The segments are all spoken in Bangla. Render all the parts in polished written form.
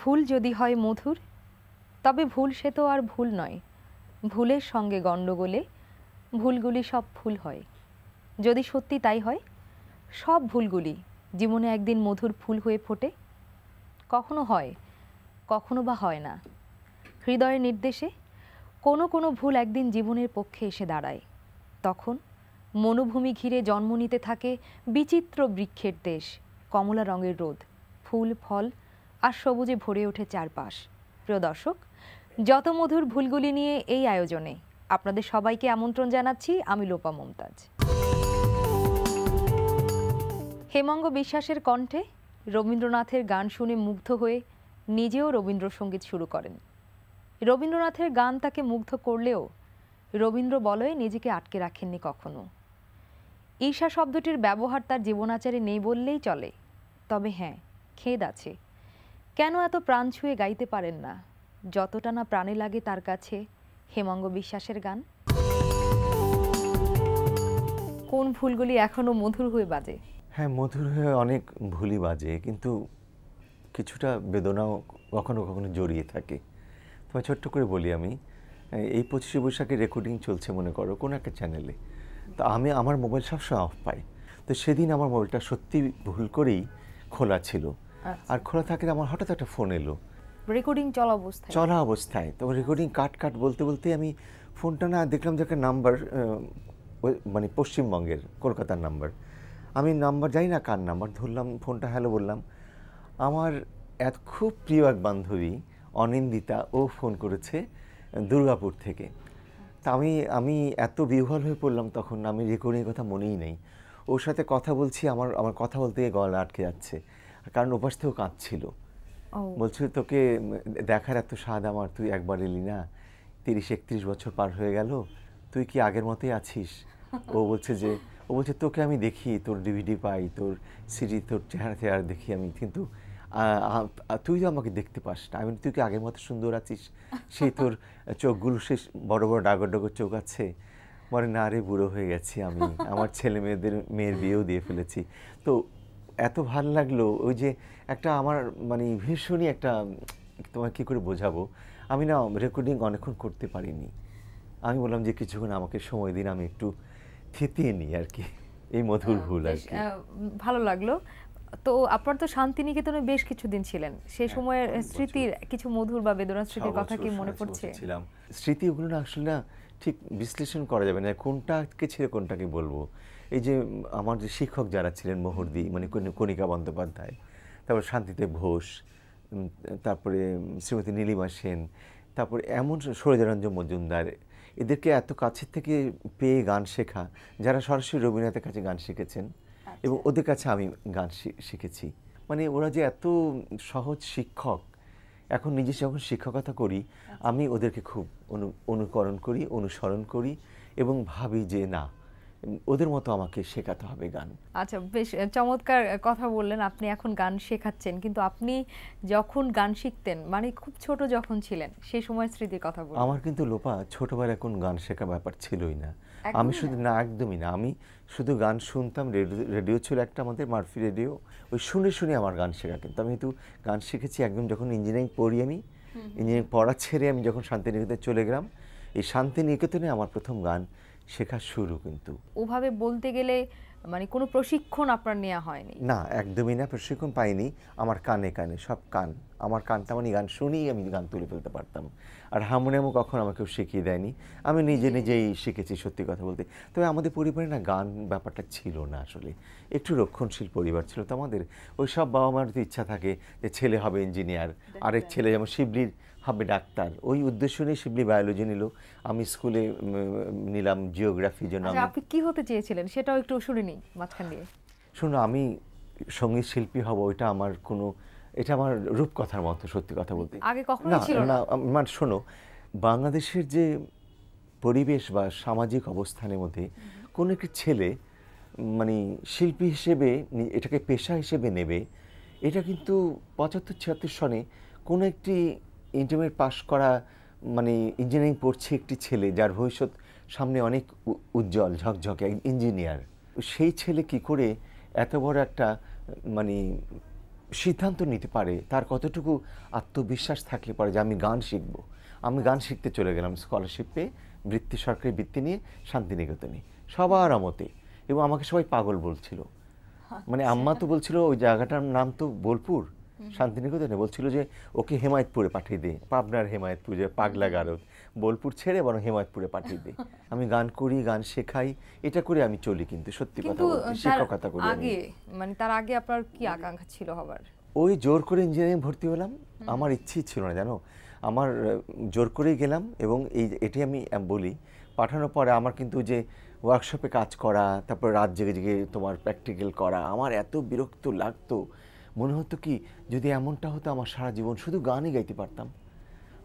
ভুল যদি হয় মধুর, তবে ভুল সে তো আর ভুল নয়। ভুলের সঙ্গে গণ্ডগোলে ভুলগুলি সব ভুল হয়। যদি সত্যি তাই হয়, সব ভুলগুলি জীবনে একদিন মধুর ফুল হয়ে ফোটে। কখনো হয়, কখনো বা হয় না। হৃদয়ের নির্দেশে কোনো কোনো ভুল একদিন জীবনের পক্ষে এসে দাঁড়ায়। তখন মনোভূমি ঘিরে জন্ম নিতে থাকে বিচিত্র বৃক্ষের দেশ। কমলা রঙের রোদ, ফুল ফল আর সবুজে ভরে ওঠে চারপাশ। প্রিয় দর্শক, যত মধুর ভুলগুলি নিয়ে এই আয়োজনে আপনাদের সবাইকে আমন্ত্রণ জানাচ্ছি। আমি লোপা মমতাজ। হেমঙ্গ বিশ্বাসের কণ্ঠে রবীন্দ্রনাথের গান শুনে মুগ্ধ হয়ে নিজেও রবীন্দ্রসঙ্গীত শুরু করেন। রবীন্দ্রনাথের গান তাকে মুগ্ধ করলেও রবীন্দ্র বলয়ে নিজেকে আটকে রাখেননি কখনো। ঈর্ষা শব্দটির ব্যবহার তার জীবনাচারে নেই বললেই চলে। তবে হ্যাঁ, খেদ আছে। কেন এত প্রাণ ছুঁয়ে গাইতে পারেন না যতটা না প্রাণে লাগে তার কাছে হেমঙ্গ বিশ্বাসের গান? কোন ভুলগুলি এখনো মধুর হয়ে বাজে? হ্যাঁ, মধুর হয়ে অনেক ভুলই বাজে, কিন্তু কিছুটা বেদনাও কখনো কখনো জড়িয়ে থাকে। তোমায় ছোট্ট করে বলি, আমি এই 25শে বৈশাখের রেকর্ডিং চলছে মনে করো কোনো একটা চ্যানেলে, তো আমার মোবাইল সবসময় অফ পাই। তো সেদিন আমার মোবাইলটা সত্যি ভুল করেই খোলা ছিল। আর খোলা থাকলে আমার হঠাৎ একটা ফোন এলো রেকর্ডিং চলা অবস্থায়। তো রেকর্ডিং কাট বলতে বলতে আমি ফোনটা না দেখলাম যে একটা নাম্বার, মানে পশ্চিমবঙ্গের, কলকাতার নাম্বার। আমি নাম্বার জানি না কার নাম্বার, ধরলাম ফোনটা, হ্যালো বললাম। আমার খুব প্রিয় এক বান্ধবী অনিন্দিতা, ও ফোন করেছে দুর্গাপুর থেকে। তা আমি এত বিহ্বল হয়ে পড়লাম তখন, আমি রেকর্ডিংয়ের কথা মনেই নেই। ওর সাথে কথা বলছি, আমার কথা বলতে গিয়ে গলা আটকে যাচ্ছে, কারণ ওপাশ থেকেও কাঁদছিল। বলছিল তোকে দেখার এত স্বাদ আমার, তুই একবার এলি না, 30-31 বছর পার হয়ে গেল, তুই কি আগের মতোই আছিস? ও বলছে তোকে আমি দেখি, তোর ডিভিডি পাই, তোর সিডি, তোর চেহারা দেখি আমি, কিন্তু তুই তো আমাকে দেখতে পাস না। আমি, তুই কি আগের মতো সুন্দর আছিস? সেই তোর চোখগুলো সে বড় বড় ডাগর ডাগর চোখ আছে। বলে না রে, বুড়ো হয়ে গেছি আমি, আমার মেয়ের বিয়েও দিয়ে ফেলেছি। তো এত ভালো লাগলো ওই যে একটা আমার মানে ভীষণই একটা, তোমায় কী করে বোঝাবো, আমি না রেকর্ডিং অনেকক্ষণ করতে পারিনি। আমি বললাম যে কিছুক্ষণ আমাকে সময় দিন, আমি একটু থিতিয়ে নিই আর কি, এই মধুর ভুল আর কি। ভালো লাগলো। তো আপনার তো শান্তিনিকেতনে বেশ কিছুদিন ছিলেন, সেই সময়ের স্মৃতির কিছু মধুর বা বেদনার স্মৃতির কথা কি মনে পড়ছে? স্মৃতি ওগুলো না আসলে না ঠিক বিশ্লেষণ করা যাবে না, কোনটাকে ছেড়ে কোনটাকে বলবো। এই যে আমার যে শিক্ষক যারা ছিলেন, মোহরদি মানে কণিকা বন্দ্যোপাধ্যায়, তারপর শান্তিদেব ঘোষ, তারপরে শ্রীমতী নীলিমা সেন, তারপরে এমন সূর্যরঞ্জন মজুমদার, এদেরকে এত কাছের থেকে পেয়ে গান শেখা, যারা সরাসরি রবীন্দ্রনাথের কাছে গান শিখেছেন, এবং ওদের কাছে আমি গান শিখেছি। মানে ওরা যে এত সহজ শিক্ষক, এখন নিজে যখন শিক্ষকতা করি আমি ওদেরকে খুব অনুকরণ করি, অনুসরণ করি, এবং ভাবি যে না, ওদের মতো আমাকে শেখাতে হবে গান। আচ্ছা, বেশ চমৎকার কথা বললেন। আপনি এখন গান শেখাচ্ছেন, কিন্তু আপনি যখন গান শিখতেন, মানে খুব ছোট যখন ছিলেন, সেই সময় স্মৃতির কথা বলুন। আমার কিন্তু লোপা ছোটবেলায় কোন গান শেখা ব্যাপার ছিলই না। আমি শুধু না, একদমই না, আমি শুধু গান শুনতাম। রেডিও ছিল একটা আমাদের, মারফি রেডিও, ওই শুনে শুনে আমার গান শেখা। কিন্তু আমি তো গান শিখেছি একদম যখন ইঞ্জিনিয়ারিং পড়ি। আমি ইঞ্জিনিয়ারিং পড়া ছেড়ে আমি যখন শান্তিনিকেতনে চলে গেলাম, এই শান্তিনিকেতনে আমার প্রথম গান শেখা শুরু। কিন্তু ওভাবে বলতে গেলে মানে কোনো প্রশিক্ষণ আপনার নেওয়া হয়নি? না, একদমই না, প্রশিক্ষণ পাইনি। আমার কানে কানে সব আমার কানটা, মানে গান শুনেই আমি গান তুলে ফেলতে পারতাম। আর হারমোনিয়ামও কখন আমাকে কেউ শিখিয়ে দেয়নি, আমি নিজেই শিখেছি, সত্যি কথা বলতে। তবে আমাদের পরিবারে না গান ব্যাপারটা ছিল না আসলে, একটু রক্ষণশীল পরিবার ছিল তো আমাদের। ওই সব বাবা মার তো ইচ্ছা থাকে যে ছেলে হবে ইঞ্জিনিয়ার, আরেক ছেলে যেমন শিবলির হবে ডাক্তার, ওই উদ্দেশ্য নিয়ে শিবলি বায়োলজি নিল, আমি স্কুলে নিলাম জিওগ্রাফির জন্য। আপনি কি হতে চেয়েছিলেন সেটাও একটু শুনিনি মাঝখান দিয়ে। শোনো, আমি সঙ্গীত শিল্পী হব, এটা আমার রূপকথার মতো, সত্যি কথা বলতে। আগে কখনো ছিল না। মানে শোনো, বাংলাদেশের যে পরিবেশ বা সামাজিক অবস্থানের মধ্যে কোনো একটি ছেলে মানে শিল্পী হিসেবে এটাকে পেশা হিসেবে নেবে, এটা কিন্তু 75-76 সনে কোনো একটি ইন্টারমিডিয়েট পাস করা, মানে ইঞ্জিনিয়ারিং পড়ছে একটি ছেলে, যার ভবিষ্যৎ সামনে অনেক উজ্জ্বল ঝকঝকে, ইঞ্জিনিয়ার, সেই ছেলে কি করে এত বড় একটা মানে সিদ্ধান্ত নিতে পারে, তার কতটুকু আত্মবিশ্বাস থাকলে পারে যে আমি গান শিখব। আমি গান শিখতে চলে গেলাম স্কলারশিপ পেয়ে, বৃত্তি, সরকারি বৃত্তি নিয়ে শান্তিনিকেতনে সবার আমতে, এবং আমাকে সবাই পাগল বলছিল। মানে আম্মা তো বলছিল ওই জায়গাটার নাম তো বোলপুর, শান্তিনিকেতনে, বলছিল যে ওকে হেমায়তপুরে পাঠিয়ে দে, পাবনার হেমায়তপুর, যে পাগলা গারদ, বোলপুর ছেড়ে বরং হেমায়তপুরে পাঠিয়ে দে। আমি গান করি, গান শেখাই, এটা করে আমি চলি। কিন্তু সত্যি কথা কিন্তু বলতে শিক্ষকতা করি আমি। আগে মানে তার আগে আপনার কি আকাঙ্ক্ষা ছিল হবার? ওই জোর করে ইঞ্জিনিয়ারিং ভর্তি হলাম, আমার ইচ্ছেই ছিল না জানো। আমার জোর করেই গেলাম, এবং এটি আমি বলি, পাঠানোর পরে আমার কিন্তু যে ওয়ার্কশপে কাজ করা, তারপর রাত জেগে জেগে তোমার প্র্যাকটিক্যাল করা, আমার এত বিরক্ত লাগতো। মনে হতো কি যদি এমনটা হতো আমার সারা জীবন শুধু গানই গাইতে পারতাম।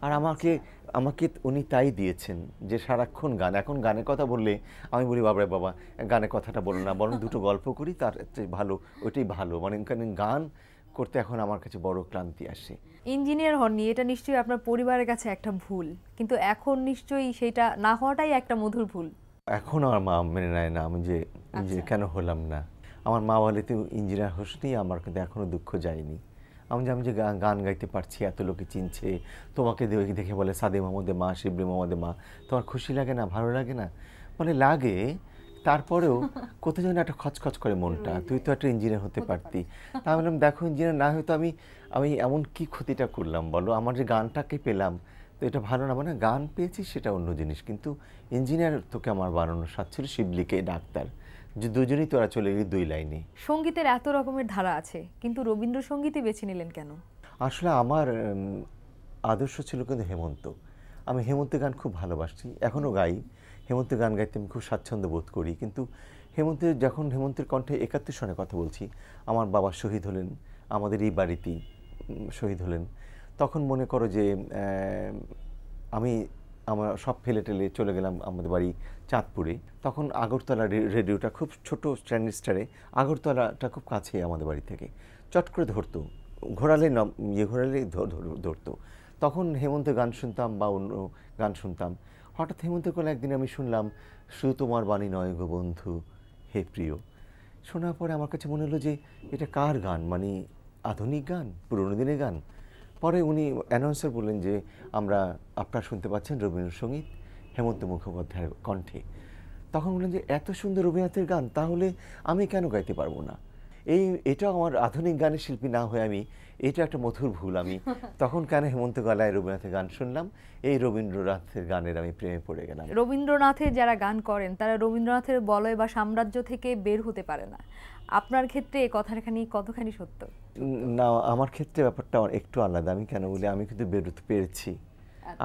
আর আমাকে আমাকে উনি তাই দিয়েছেন যে সারাক্ষণ গান। এখন গানের কথা বললে আমি বলি বাবারে বাবা, গানের কথাটা বলো না, বরং দুটো গল্প করি, তার ভালো, ওইটাই ভালো। মানে গান করতে এখন আমার কাছে বড় ক্লান্তি আসে। ইঞ্জিনিয়ার হননি, এটা নিশ্চয়ই আপনার পরিবারের কাছে একটা ভুল, কিন্তু এখন নিশ্চয়ই সেটা না হওয়াটাই একটা মধুর ভুল। এখন আমার মা মেনে নেয় না আমি যে কেন হলাম না। আমার মা বলে তুই ইঞ্জিনিয়ার হোসনি, আমার কিন্তু এখনো দুঃখ যায়নি। আমি যে গান গাইতে পারছি, এত লোকে চিনছে, তোমাকে দেখে বলে সাদে মাহমুদে মা, শিবলি মোহাম্মদে মা, তোমার খুশি লাগে না, ভালো লাগে না? বলে লাগে, তারপরেও কোথাও যেন একটা খচখচ করে মনটা, তুই তো একটা ইঞ্জিনিয়ার হতে পারতি। তা বললাম দেখো, ইঞ্জিনিয়ার না হয়তো আমি এমন কি ক্ষতিটা করলাম বলো, আমার যে গানটাকে পেলাম তো এটা ভালো না, মানে গান পেয়েছি সেটা অন্য জিনিস, কিন্তু ইঞ্জিনিয়ার তোকে আমার বানানোর সাথ ছিল, শিবলিকে ডাক্তার, যে দুজনেই তোরা চলে গেলি দুই লাইনে। সঙ্গীতের এত রকমের ধারা আছে, কিন্তু রবীন্দ্রসঙ্গীতই বেছে নিলেন কেন? আসলে আমার আদর্শ ছিল কিন্তু হেমন্ত। আমি হেমন্তের গান খুব ভালোবাসি, এখনও গাই। হেমন্তের গান গাইতে আমি খুব স্বাচ্ছন্দ্য বোধ করি। কিন্তু হেমন্তের কণ্ঠে 71 সনে কথা বলছি, আমার বাবা শহীদ হলেন, আমাদের এই বাড়িতেই শহীদ হলেন। তখন মনে করো যে আমার সব ফেলে টেলে চলে গেলাম আমাদের বাড়ি চাঁদপুরে। তখন আগরতলা রেডিওটা খুব ছোট স্ট্যান্ডারে, আগরতলাটা খুব কাছে আমাদের বাড়ি থেকে, চট করে ধরতো, ঘোরালে ধরতো। তখন হেমন্তের গান শুনতাম বা অন্য গান শুনতাম। হঠাৎ হেমন্তের কোলে একদিন আমি শুনলাম, শুধু তোমার বাণী নয় গো বন্ধু হে প্রিয়। শোনার পরে আমার কাছে মনে হলো যে এটা কার গান, মানে আধুনিক গান, পুরোনো দিনের গান। পরে উনি অ্যানাউন্সার বললেন যে আপনারা শুনতে পাচ্ছেন রবীন্দ্রসঙ্গীত হেমন্ত মুখোপাধ্যায়ের কণ্ঠে। তখন বললেন যে এত সুন্দর রবীন্দ্রনাথের গান, তাহলে আমি কেন গাইতে পারবো না? এটাও আমার আধুনিক গানের শিল্পী না হয়ে এটা একটা মধুর ভুল। আমি তখন কেন হেমন্ত গলায় রবীন্দ্রনাথের গান শুনলাম, এই রবীন্দ্রনাথের গানের আমি প্রেমে পড়ে গেলাম। রবীন্দ্রনাথের যারা গান করেন তারা রবীন্দ্রনাথের বলয় বা সাম্রাজ্য থেকে বের হতে পারে না। আপনার ক্ষেত্রে এই কথাখানি কতখানি সত্য? না, আমার ক্ষেত্রে ব্যাপারটা একটু আলাদা। আমি কেন বলি, আমি কিন্তু বেরোতে পেরেছি।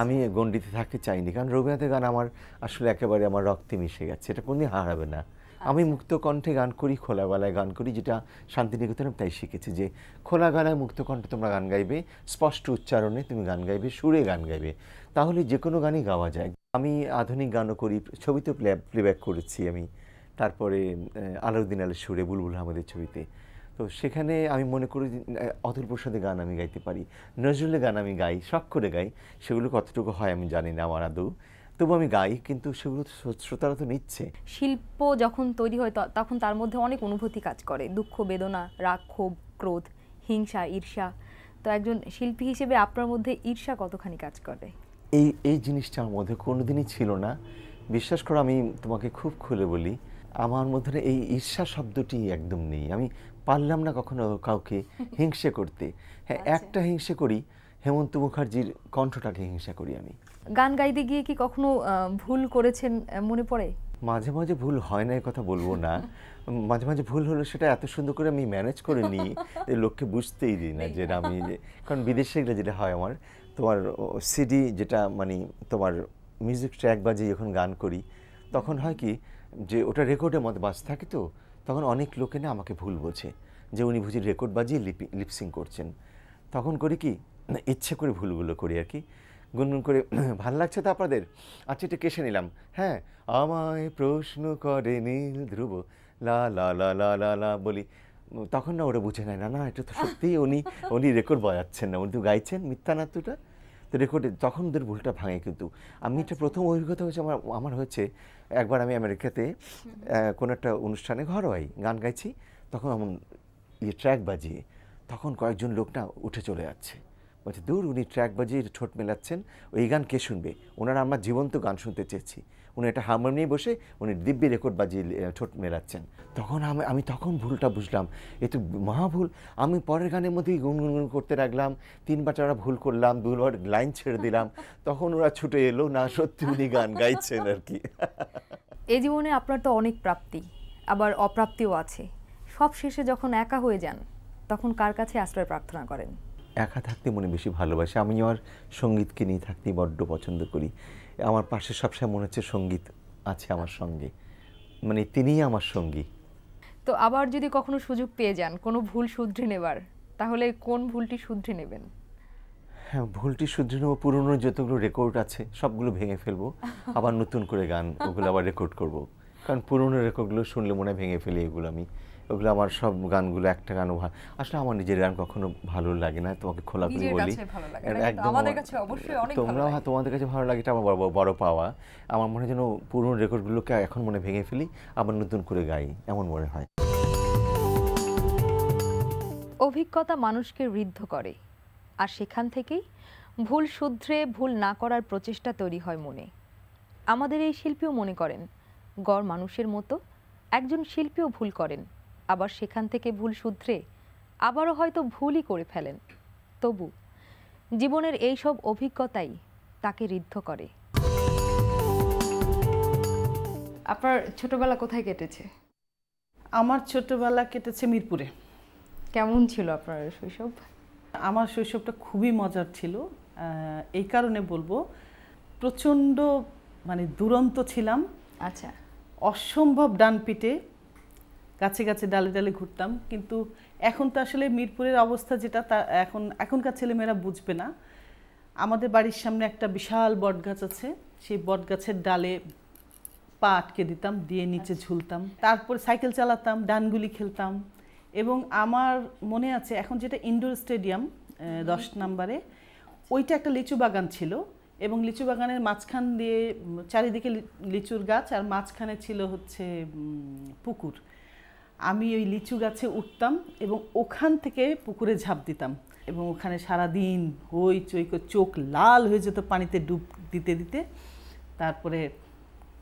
আমি গণ্ডিতে থাকতে চাইনি, কারণ রবীন্দ্রনাথের গান আমার আসলে একেবারে আমার রক্তে মিশে গেছে, এটা কোনদিন হারাবে না। আমি মুক্ত কণ্ঠে গান করি, খোলা গলায় গান করি, যেটা শান্তিনিকেতনে তাই শিখেছি যে খোলা গলায় মুক্ত কণ্ঠে তোমরা গান গাইবে, স্পষ্ট উচ্চারণে তুমি গান গাইবে, সুরে গান গাইবে, তাহলে যে কোনো গানই গাওয়া যায়। আমি আধুনিক গানও করি, ছবিতে প্লেব্যাক করেছি আমি। তারপরে আলাউদ্দিন আলীর সুরে, বুলবুল আহমেদের ছবিতে। তো সেখানে আমি মনে করি অতুল প্রসাদের গান আমি গাইতে পারি, নজরুলের গান আমি গাই, শখ করে গাই। সেগুলো কতটুকু হয় আমি জানি না আমার আদৌ, তবু আমি গাই, কিন্তু সেগুলো শ্রোতারা তো নিচ্ছে। শিল্প যখন তৈরি হয় তখন তার মধ্যে অনেক অনুভূতি কাজ করে, দুঃখ, বেদনা, রাগ, ক্ষোভ, ক্রোধ, হিংসা, ঈর্ষা। তো একজন শিল্পী হিসেবে আপনার মধ্যে ঈর্ষা কতখানি কাজ করে? এই জিনিসটা আমার মধ্যে কোনোদিনই ছিল না, বিশ্বাস করো। আমি তোমাকে খুব খুলে বলি, আমার মধ্যে এই ঈর্ষা শব্দটি একদম নেই। আমি পারলাম না কখনো কাউকে হিংসে করতে। হ্যাঁ, একটা হিংসে করি, হেমন্ত মুখার্জির কণ্ঠটাকে হিংসা করি আমি। গান গাইতে গিয়ে কি কখনো ভুল করেছেন মনে পড়ে? মাঝে মাঝে ভুল হয় না, এই কথা বলবো না। মাঝে মাঝে ভুল হলো, সেটা এত সুন্দর করে আমি ম্যানেজ করে নিই যে লোককে বুঝতেই দিই না যে আমি, কারণ বিদেশে গেলে যেটা হয় আমার, তোমার সিডি যেটা মানে তোমার মিউজিক ট্র্যাক বাজিয়ে যখন গান করি, তখন হয় কি যে ওটা রেকর্ডের মধ্যে বাজতে থাকে, তো তখন অনেক লোকে না আমাকে ভুল বোঝে যে উনি বুঝি রেকর্ড বাজিয়ে লিপসিং করছেন। তখন করি কি, ইচ্ছে করে ভুলগুলো করি আর কি, গুনগুন করে, ভাল লাগছে তো আপনাদের, আচ্ছা এটা কেসে নিলাম, হ্যাঁ, আমায় প্রশ্ন করে নীল ধ্রুব লা লা লা লা লা লা বলি। তখন না ওরা বুঝে নেয়, না এটা তো সত্যিই উনি রেকর্ড বাজাচ্ছেন না, উনি তো গাইছেন, মিথ্যা না তো এটা তো রেকর্ডে। তখন ওদের ভুলটা ভাঙে। কিন্তু আমি এটা প্রথম অভিজ্ঞতা হয়েছে আমার হচ্ছে, একবার আমি আমেরিকাতে কোনো একটা অনুষ্ঠানে ঘরোয়াই গান গাইছি, তখন এমন ট্র্যাক বাজিয়ে, তখন কয়েকজন লোক না উঠে চলে যাচ্ছে, বলছে দূর উনি ট্র্যাক বাজিয়ে ঠোঁট মেলাচ্ছেন, ওই গান কে শুনবে, ওনারা আমরা জীবন্ত গান শুনতে চেয়েছি। উনি একটা হারমোনিয়ামে বসে উনি দিব্যি রেকর্ড বাজিয়ে ঠোঁট মেলাচ্ছেন। তখন আমি তখন ভুলটা বুঝলাম, এ তো মহা ভুল। আমি পরের গানের মধ্যেই গুনগুন করতে লাগলাম, 3-4বার ভুল করলাম, 2বার লাইন ছেড়ে দিলাম। তখন ওরা ছুটে এলো, না সত্যি উনি গান গাইছেন আর কি। এই জীবনে আপনার তো অনেক প্রাপ্তি, আবার অপ্রাপ্তিও আছে। সব শেষে যখন একা হয়ে যান, তখন কার কাছে আশ্রয় প্রার্থনা করেন? একা থাকতে মনে বেশি ভালোবাসি। আমি আমার সঙ্গীতকে নিয়ে থাকতে বড্ড পছন্দ করি। আমার পাশে সবসময় মনে হচ্ছে সঙ্গীত আছে আমার সঙ্গে, মানে তিনিই আমার সঙ্গী। তো আবার যদি কখনো সুযোগ পেয়ে যান কোনো ভুল শুধরে নেবার, তাহলে কোন ভুলটি শুধরে নেবেন? হ্যাঁ, ভুলটি শুধরে নেবো, পুরনো যতগুলো রেকর্ড আছে সবগুলো ভেঙে ফেলবো, আবার নতুন করে গান ওগুলো আবার রেকর্ড করব। কারণ পুরনো রেকর্ডগুলো শুনলে মনে হয় ভেঙে ফেলি এগুলো আমি। ওগুলো আমার সব গানগুলো একটা গানও আসলে আমার নিজের গান কখনো ভালো লাগে না, তোমাকে খোলাখুলি বলি। একদম তোমরাও তোমাদের কাছে ভালো লাগে, এটা আমার বড় পাওয়া। আমার মনে হয় যেন পুরনো রেকর্ডগুলোকে এখন মনে ভেঙে ফেলি, আবার নতুন করে গাই, এমন মনে হয়। অভিজ্ঞতা মানুষকে ঋদ্ধ করে, আর সেখান থেকেই ভুল শুধরে ভুল না করার প্রচেষ্টা তৈরি হয় মনে। আমাদের এই শিল্পীও মনে করেন গড় মানুষের মতো একজন শিল্পীও ভুল করেন, আবার সেখান থেকে ভুল শুধরে আবারও হয়তো ভুলই করে ফেলেন। তবু জীবনের এই সব অভিজ্ঞতাই তাকে ঋদ্ধ করে। আপনার ছোটবেলা কোথায় কেটেছে? আমার ছোটবেলা কেটেছে মিরপুরে। কেমন ছিল আপনার শৈশব? আমার শৈশবটা খুবই মজার ছিল। এই কারণে বলবো, প্রচণ্ড মানে দুরন্ত ছিলাম। আচ্ছা। অসম্ভব ডান পিটে, গাছে গাছে ডালে ডালে ঘুরতাম। কিন্তু এখন তো আসলে মিরপুরের অবস্থা যেটা, তা এখনকার ছেলেমেয়েরা বুঝবে না। আমাদের বাড়ির সামনে একটা বিশাল বটগাছ আছে, সেই বটগাছের ডালে পা আটকে দিতাম, দিয়ে নিচে ঝুলতাম। তারপর সাইকেল চালাতাম, ডানগুলি খেলতাম। এবং আমার মনে আছে এখন যেটা ইনডোর স্টেডিয়াম 10 নম্বরে, ওইটা একটা লিচু বাগান ছিল। এবং লিচু বাগানের মাঝখান দিয়ে চারিদিকে লিচুর গাছ, আর মাঝখানে ছিল হচ্ছে পুকুর। আমি ওই লিচু গাছে উঠতাম এবং ওখান থেকে পুকুরে ঝাঁপ দিতাম। এবং ওখানে সারাদিন হইচই করে চোখ লাল হয়ে যেত পানিতে ডুব দিতে দিতে। তারপরে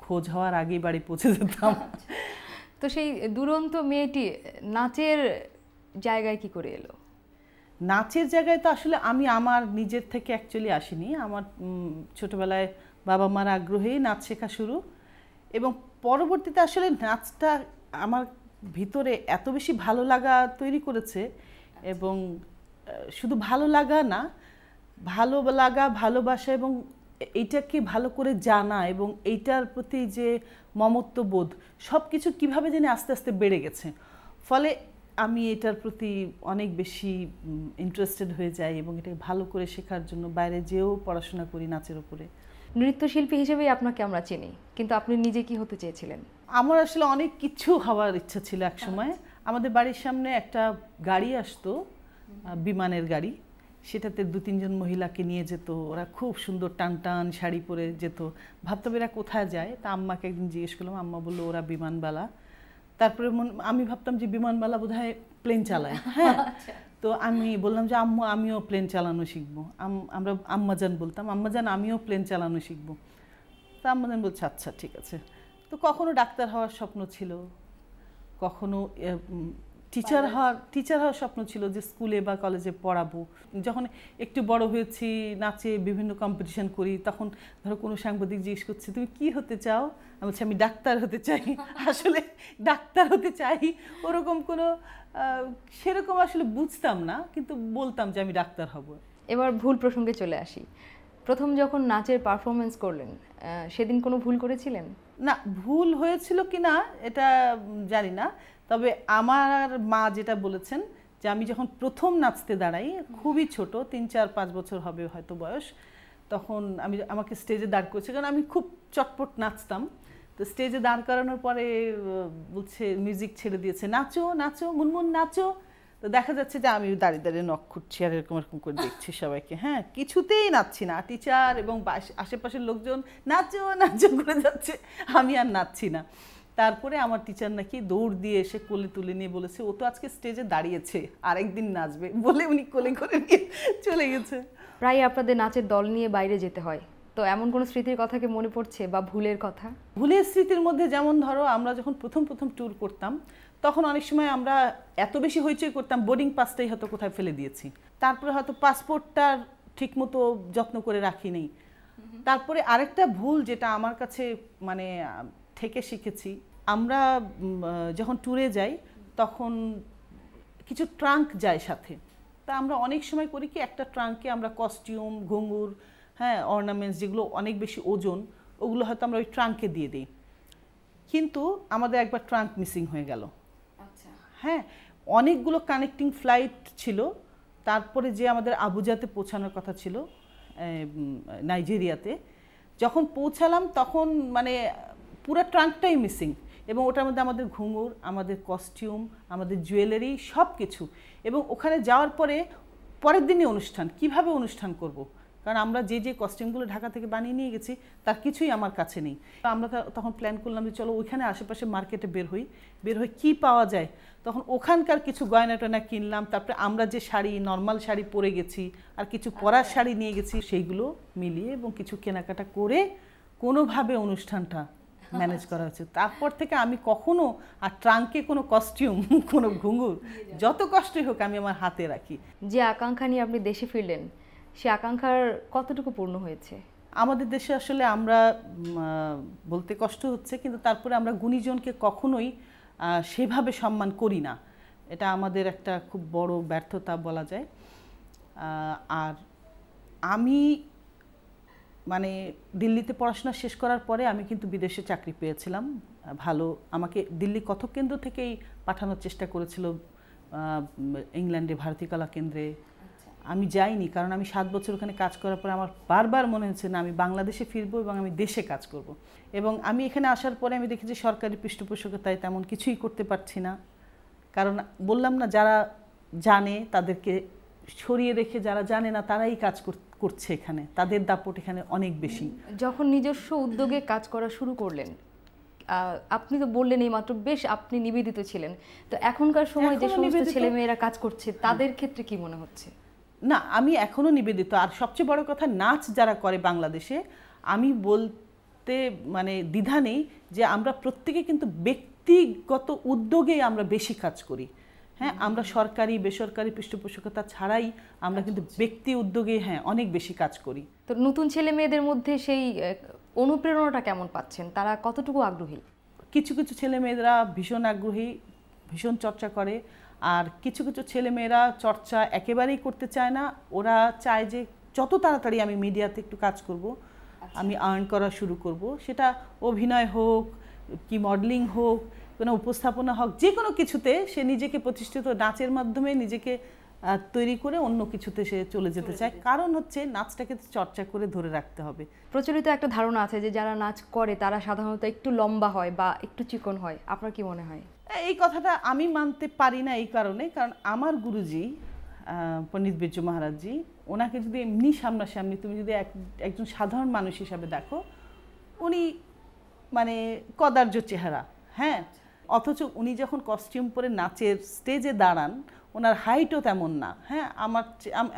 খোঁজ হওয়ার আগেই বাড়ি পৌঁছে যেতাম। তো সেই দুরন্ত মেয়েটি নাচের জায়গায় কি করে এলো? নাচের জায়গায় তো আসলে আমি আমার নিজের থেকে অ্যাকচুয়ালি আসিনি। আমার ছোটবেলায় বাবা মার আগ্রহেই নাচ শেখা শুরু, এবং পরবর্তীতে আসলে নাচটা আমার ভিতরে এত বেশি ভালো লাগা তৈরি করেছে। এবং শুধু ভালো লাগা না, ভালো লাগা, ভালোবাসা এবং এইটাকে ভালো করে জানা এবং এইটার প্রতি যে মমত্ববোধ, সব কিছু কীভাবে যেন আস্তে আস্তে বেড়ে গেছে। ফলে আমি এটার প্রতি অনেক বেশি ইন্টারেস্টেড হয়ে যাই এবং এটাকে ভালো করে শেখার জন্য বাইরে যেও পড়াশোনা করি নাচের উপরে। নৃত্যশিল্পী হিসেবেই আপনাকে আমরা চিনি, কিন্তু আপনি নিজে কি হতে চেয়েছিলেন? আমার আসলে অনেক কিছু হওয়ার ইচ্ছা ছিল এক সময়। আমাদের বাড়ির সামনে একটা গাড়ি আসতো, বিমানের গাড়ি, সেটাতে 2-3 জন মহিলাকে নিয়ে যেত। ওরা খুব সুন্দর টান টান শাড়ি পরে যেত। ভাবতাম এরা কোথায় যায়। তা আম্মাকে একদিন জিজ্ঞেস করলাম, আম্মা বললো ওরা বিমানবালা। তারপরে আমি ভাবতাম যে বিমানবালা বোধহয় প্লেন চালায়। হ্যাঁ, তো আমি বললাম যে আম্মু আমিও প্লেন চালানো শিখবো। আমরা আম্মাজান বলতাম, আম্মাজান আমিও প্লেন চালানো শিখবো। তা আম্মাজান বলছে আচ্ছা ঠিক আছে। তো কখনো ডাক্তার হওয়ার স্বপ্ন ছিল, কখনো টিচার হওয়ার স্বপ্ন ছিল, যে স্কুলে বা কলেজে পড়াবো। যখন একটু বড় হয়েছি, নাচে বিভিন্ন কম্পিটিশন করি, তখন ধরো কোনো সাংবাদিক জিজ্ঞেস করছে তুমি কি হতে চাও, আমি বলছি আমি ডাক্তার হতে চাই। আসলে ডাক্তার হতে চাই ওরকম কোনো সেরকম আসলে বুঝতাম না, কিন্তু বলতাম যে আমি ডাক্তার হব। এবার ভুল প্রসঙ্গে চলে আসি। প্রথম যখন নাচের পারফরমেন্স করলেন, সেদিন কোনো ভুল করেছিলেন? না, ভুল হয়েছিল কি না এটা জানি না, তবে আমার মা যেটা বলেছেন যে আমি যখন প্রথম নাচতে দাঁড়াই, খুবই ছোট, 3-4-5 বছর হবে হয়তো বয়স, তখন আমাকে স্টেজে দাঁড় করেছে, কারণ আমি খুব চটপট নাচতাম। তো স্টেজে দাঁড় করানোর পরে বলছে মিউজিক ছেড়ে দিয়েছে, নাচো নাচো মুনমুন নাচো। তো দেখা যাচ্ছে যে আমি দাঁড়িয়ে দাঁড়িয়ে নখ খুঁটছি আর এরকম এরকম করে দেখছি সবাইকে। হ্যাঁ, কিছুতেই নাচছি না। টিচার এবং আশেপাশের লোকজন নাচো নাচো করে যাচ্ছে, আমি আর নাচছি না। তারপরে আমার টিচার নাকি দৌড় দিয়ে এসে কোলে তুলে নিয়ে বলেছে ও তো আজকে স্টেজে দাঁড়িয়েছে, আরেকদিন নাচবে বলে উনি কোলে করে নিয়ে চলে গেছে। প্রায় আপনাদের নাচের দল নিয়ে বাইরে যেতে হয়, তো এমন কোনো স্মৃতির কথা কি মনে পড়ছে বা ভুলের কথা? ভুলের স্মৃতির মধ্যে যেমন ধরো আমরা যখন প্রথম ট্যুর করতাম তখন অনেক সময় আমরা এত বেশি হইচই করতাম, বোর্ডিং পাসটাই হয়তো কোথায় ফেলে দিয়েছি, তারপরে হয়তো পাসপোর্টটা ঠিকমতো যত্ন করে রাখি নেই। তারপরে আরেকটা ভুল যেটা আমার কাছে মানে থেকে শিখেছি, আমরা যখন ট্যুরে যাই তখন কিছু ট্রাঙ্ক যায় সাথে, তা আমরা অনেক সময় করি কি একটা ট্রাঙ্কে আমরা কস্টিউম, ঘুঙুর, হ্যাঁ অর্নামেন্টস যেগুলো অনেক বেশি ওজন ওগুলো হয়তো আমরা ওই ট্রাঙ্কে দিয়ে দিই, কিন্তু আমাদের একবার ট্রাঙ্ক মিসিং হয়ে গেল। হ্যাঁ, অনেকগুলো কানেক্টিং ফ্লাইট ছিল, তারপরে যে আমাদের আবুজাতে পৌঁছানোর কথা ছিল নাইজেরিয়াতে, যখন পৌঁছালাম তখন মানে পুরো ট্রাঙ্কটাই মিসিং, এবং ওটার মধ্যে আমাদের ঘুঙুর, আমাদের কস্টিউম, আমাদের জুয়েলারি সব কিছু। এবং ওখানে যাওয়ার পরে পরের দিনই অনুষ্ঠান, কিভাবে অনুষ্ঠান করব, কারণ আমরা যে কস্টিউমগুলো ঢাকা থেকে বানিয়ে নিয়ে গেছি তার কিছুই আমার কাছে নেই। আমরা তখন প্ল্যান করলাম যে চলো ওইখানে আশেপাশে মার্কেটে বের হই কী পাওয়া যায়, তখন ওখানকার কিছু গয়না টয়না কিনলাম, তারপরে আমরা যে শাড়ি নর্মাল শাড়ি পরে গেছি আর কিছু পরার শাড়ি নিয়ে গেছি সেইগুলো মিলিয়ে এবং কিছু কেনাকাটা করে কোনোভাবে অনুষ্ঠানটা ম্যানেজ করা হয়েছে। তারপর থেকে আমি কখনো আর ট্রাঙ্কে কোনো কস্টিউম, কোনো ঘুঙুর যত কষ্টই হোক আমি আমার হাতে রাখি। যে আকাঙ্ক্ষা নিয়ে আপনি দেশে ফিরলেন, সে আকাঙ্ক্ষার কতটুকু পূর্ণ হয়েছে? আমাদের দেশে আসলে আমরা বলতে কষ্ট হচ্ছে, কিন্তু তারপরে আমরা গুণীজনকে কখনোই সেভাবে সম্মান করি না, এটা আমাদের একটা খুব বড় ব্যর্থতা বলা যায়। আর আমি মানে দিল্লিতে পড়াশোনা শেষ করার পরে আমি কিন্তু বিদেশে চাকরি পেয়েছিলাম ভালো, আমাকে দিল্লি কথক কেন্দ্র থেকেই পাঠানোর চেষ্টা করেছিল ইংল্যান্ডে ভারতী কলা কেন্দ্রে। আমি যাইনি, কারণ আমি 7 বছর ওখানে কাজ করার পরে আমার বারবার মনে হচ্ছে না আমি বাংলাদেশে ফিরবো এবং আমি দেশে কাজ করব। এবং আমি এখানে আসার পরে আমি দেখি যে সরকারি পৃষ্ঠপোষকতায় তেমন কিছুই করতে পারছি না, কারণ বললাম না যারা জানে তাদেরকে সরিয়ে রেখে যারা জানে না তারাই কাজ করছে এখানে, তাদের দাপট এখানে অনেক বেশি। যখন নিজস্ব উদ্যোগে কাজ করা শুরু করলেন, আপনি তো বললেন এইমাত্র বেশ আপনি নিবেদিত ছিলেন, তো এখনকার সময় যে সমস্ত ছেলেমেয়েরা কাজ করছে তাদের ক্ষেত্রে কি মনে হচ্ছে? না, আমি এখনো নিবেদিত। আর সবচেয়ে বড় কথা, নাচ যারা করে বাংলাদেশে, আমি বলতে মানে দ্বিধা নেই যে আমরা প্রত্যেকে কিন্তু ব্যক্তিগত উদ্যোগে আমরা বেশি কাজ করি। হ্যাঁ, আমরা সরকারি বেসরকারি পৃষ্ঠপোষকতা ছাড়াই আমরা কিন্তু ব্যক্তি উদ্যোগে অনেক বেশি কাজ করি। তো নতুন ছেলে মেয়েদের মধ্যে সেই অনুপ্রেরণাটা কেমন পাচ্ছেন, তারা কতটুকু আগ্রহী? কিছু কিছু ছেলে মেয়েরা ভীষণ আগ্রহী, ভীষণ চর্চা করে, আর কিছু কিছু ছেলেমেয়েরা চর্চা একেবারেই করতে চায় না, ওরা চায় যে যত তাড়াতাড়ি আমি মিডিয়াতে একটু কাজ করব, আমি আর্ন করা শুরু করব, সেটা অভিনয় হোক কি মডেলিং হোক, কোনো উপস্থাপনা হোক, যে কোনো কিছুতে সে নিজেকে প্রতিষ্ঠিত, নাচের মাধ্যমে নিজেকে তৈরি করে অন্য কিছুতে সে চলে যেতে চায়। কারণ হচ্ছে নাচটাকে চর্চা করে ধরে রাখতে হবে। প্রচলিত একটা ধারণা আছে যে যারা নাচ করে তারা সাধারণত একটু লম্বা হয় বা একটু চিকন হয়, আপনার কি মনে হয়? এই কথাটা আমি মানতে পারি না এই কারণে, কারণ আমার গুরুজি পণ্ডিত বিরজু মহারাজজি, ওনাকে যদি এমনি সামনাসামনি তুমি যদি একজন সাধারণ মানুষ হিসাবে দেখো, উনি মানে কদার্য চেহারা, হ্যাঁ, অথচ উনি যখন কস্টিউম পরে নাচের স্টেজে দাঁড়ান ওনার হাইটও তেমন না, হ্যাঁ,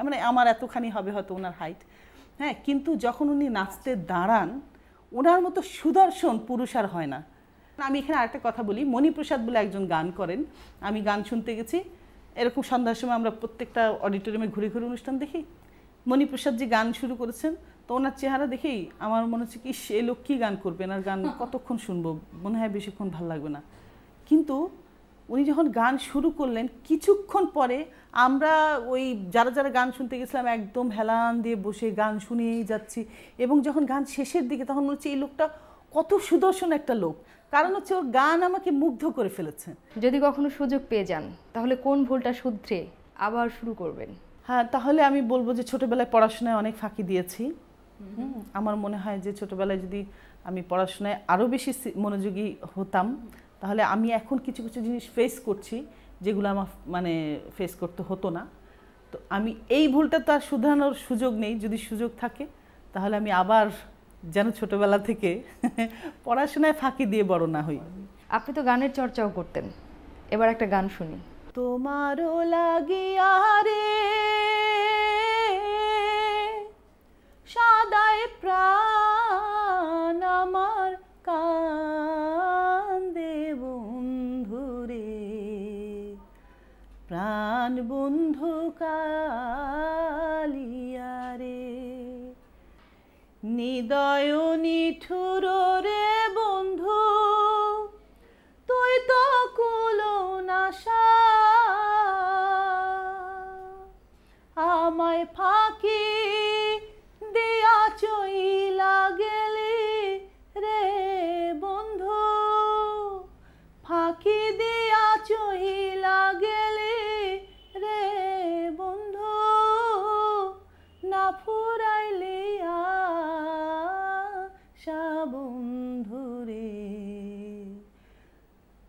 মানে আমার এতখানি হবে হয়তো ওনার হাইট, হ্যাঁ, কিন্তু যখন উনি নাচতে দাঁড়ান ওনার মতো সুদর্শন পুরুষ আর হয় না। আমি এখানে আরেকটা কথা বলি, মণিপ্রসাদ বলে একজন গান করেন, আমি গান শুনতে গেছি, এরকম সন্ধ্যার সময় আমরা প্রত্যেকটা অডিটোরিয়ামে ঘুরে ঘুরে অনুষ্ঠান দেখি, মণিপ্রসাদ যে গান শুরু করেছেন, তো ওনার চেহারা দেখেই আমার মনে হচ্ছে কি সে লোক কী গান করবেন, আর গান কতক্ষণ শুনবো, মনে হয় বেশিক্ষণ ভালো লাগবে না। কিন্তু উনি যখন গান শুরু করলেন কিছুক্ষণ পরে আমরা ওই যারা যারা গান শুনতে গেছিলাম একদম হেলান দিয়ে বসে গান শুনিয়েই যাচ্ছি, এবং যখন গান শেষের দিকে তখন মনে হচ্ছে এই লোকটা কত সুদর্শন একটা লোক, কারণ হচ্ছে ওর গান আমাকে মুগ্ধ করে ফেলেছে। যদি কখনো সুযোগ পেয়ে যান তাহলে কোন ভুলটা শুধরে আবার শুরু করবেন? হ্যাঁ, তাহলে আমি বলবো যে ছোটবেলায় পড়াশোনায় অনেক ফাঁকি দিয়েছি। আমার মনে হয় যে ছোটবেলায় যদি আমি পড়াশোনায় আরও বেশি মনোযোগী হতাম তাহলে আমি এখন কিছু কিছু জিনিস ফেস করছি যেগুলো আমার মানে ফেস করতে হতো না। তো আমি এই ভুলটা তো আর শুধরানোর সুযোগ নেই, যদি সুযোগ থাকে তাহলে আমি আবার যেন ছোটবেলা থেকে পড়াশোনায় ফাঁকি দিয়ে বড় না হই। আপনি তো গানের চর্চাও করতেন, এবার একটা গান শুনি। তোমারও লাগিয়া রে সাদায় প্রাণ আমার কান্দে বন্ধুরে, প্রাণ বন্ধু কালিয়া রে, নিদয় নিঠুর রে বন্ধু তুই তো কুলো নাশা, আমায় ফাঁকি দিয়া চইলা গেলি রে বন্ধু, ফাঁকি দিয়া চইলা গেলি রে বন্ধু, না ফুরাইলি আশা বন্ধু রে,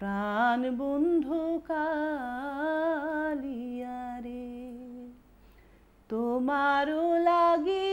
প্রাণ বন্ধু কালিয়া রে, তোমারও লাগি